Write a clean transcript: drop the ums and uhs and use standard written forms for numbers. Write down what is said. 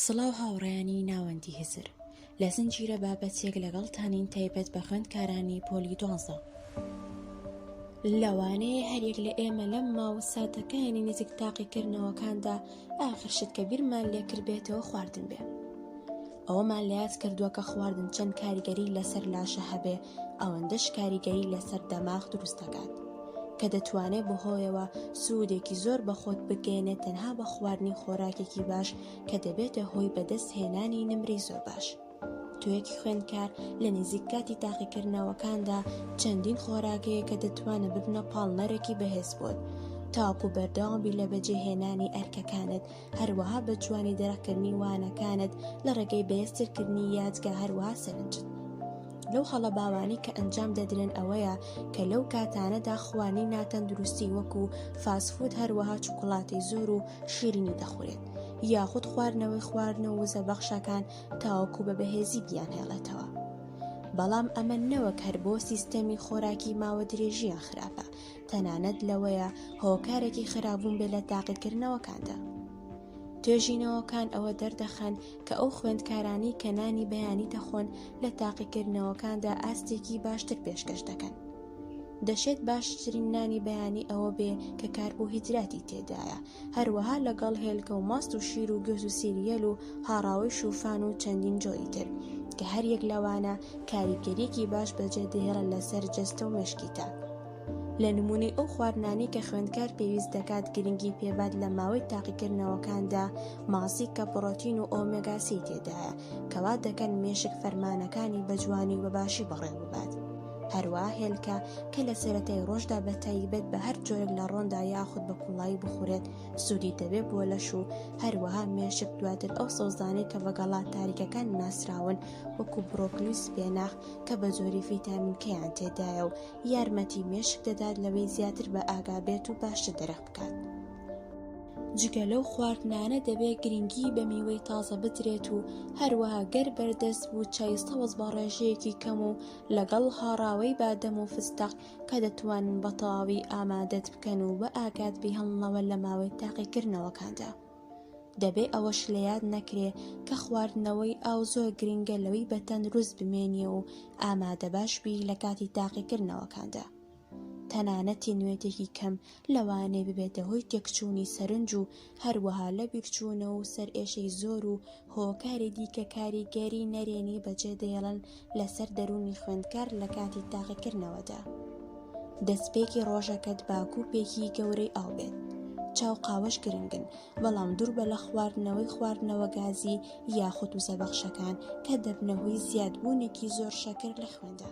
سڵاو هاوڕێیانی ناوەندی هزر لە زنجیرە بابەتێک لەگەڵتانین تایبەت بە خوێندکارانی پۆلی 12 لەوانەیە هەرێک لە ئێمە لەم ماوە ساتەکانی نزیک تاقیکردنەوەکاندا ئاخرشت کە بیرمان لێکرد بێتەوە خواردن بێ. ئەوەمان لە یاد کردووە کە خواردن چەند کاریگەری لەسەر لاشە هەبێ، ئەوەندەش کاریگەری لەسەر دەماغ دروست دەکات کە دەتوانێت بەهۆیەوە سوودێکی زۆر بەخۆت بگەێنێت تەنها بە خواردنی خۆراکێکی باش کە دەبێتە هۆی بەدەست هێنانی نمرەی زۆر باش. توێکی خوێندکار لە نزیک کاتی تاقیکردنەوەکاندا چەندین خۆراکەیە کە دەتوانێت ببنە پاڵنەرێکی بەهێز بۆت تاکو بەردەوامبی لە بەجێهێنانی ئەرکەکانت، هەروەها بە جوانی دەرەکردنی وانەکانت لە ڕێگەی بەهێزترکردنی یادگا، هەروەها سەرنجت. لەو هەڵە باوانی کە ئەنجام دەدرێن ئەوەیە کە لەو کاتانەدا خواردنی ناتەندروستی وەکو فاسفود، هەروەها چوکڵاتەی زۆر و شیرینی دەخورێت، یاخود خواردنەوە وزەبەخشەکان تاوەکو بە بەهێزی بیان هێڵێتەوە. بەڵام ئەمە نەوەک هەر بۆ سیستەمی خۆراکی ماوە درێژیان خراپە، تەنانەت لەوەیە هۆکارێکی خراپبوون بێت لە تاقیکردنەوەکاندا. توێژینەوەکان ئەوە دەردەخەن کە ئەو خوێندکارانی کە نانی بەیانی دەخۆن لە تاقیکردنەوەکاندا ئاستێکی باشتر پێشکەش دەکەن. دەشێت باشترین نانی بەیانی ئەوە بێ کە کاربۆهیدراتی تێدایە، هەروەها لەگەڵ هێلکە و ماست و شیر و گوێز و سیریەل و هاڕاوی شوفان و چەندین جۆری تر کە هەر یەک لەوانە کاریگەریەکی باش بەجێدەهێڵە لەسەر جەستە و مشکیتە. لە نمونەی ئەو خواردنانەی کە خوێندکار پێویست دەکات گرنگی پێبات لە ماوەی تاقیکردنەوەکاندا ماسی کە پڕۆتین و ئۆمێگا 3 تێدایە، کەوا دەکەن مێشک فەرمانەکانی بە جوانی و بەباشی بەڕێ ببات. هەروەها هێلکە کە لە سەرەتای ڕۆژدا بە تایبەت بە هەر جۆرێک لە ڕۆندا یاخود بە کوڵایی بخورێت سوودی دەبێت بۆ لەش و هەروەها مێشک دواتر ئەو سەوزانەی کە بەگەڵا تاریکەکان ناسراون وەکو بڕۆکلی و سپێناخ کە بە زۆری ڤیتامین کەیان تێدایە و یارمەتی مێشک دەدات لەوەی زیاتر بە ئاگا بێت و باشتر دەرەخ بکات. جگە لەو خواردنانە دەبێت گرنگی بە میوەی تازە بدرێت و هەروەها گەر بەردەست بوو چای سەوز بە ڕێژەیەکی کەم و لەگەڵ هاڕاوەی بادەم و فستەق کە دەتوانن بە تەواوی ئامادەت بکەن و بە ئاگات بهێڵنەوە لە ماوەی تاقیکردنەوەکاندا. دەبێت ئەوەش لە یاد نەکرێ کە خواردنەوەی ئاو زۆر گرنگە لەوەی بە تەندروست بمێنیە و ئامادە باش بی لە کاتی تاقیکردنەوەکاندا. تەنانەتی نوێتێکی کەم لەوانەیە ببێتە هۆی تێکچوونی سەرنج و هەروەها لە بیرچوونەوە و سەرئێشەی زۆر و هۆکاری دیکە کاریگەری نەرێنی بەجێدەهێڵن لەسەر دەرونی خوێندکار لە کاتی تاقیکردنەوەدا. دەستپێکی ڕۆژەکەت باکووپێکی گەورەی ئاو بێت. چاو قاوەش گرنگن، بەڵام دوور بە لە خواردنەوە گازی یاخود وزەبەخشەکان کە دەبنە هۆی زیادبوونێکی زۆر شەکر لە خوێندا.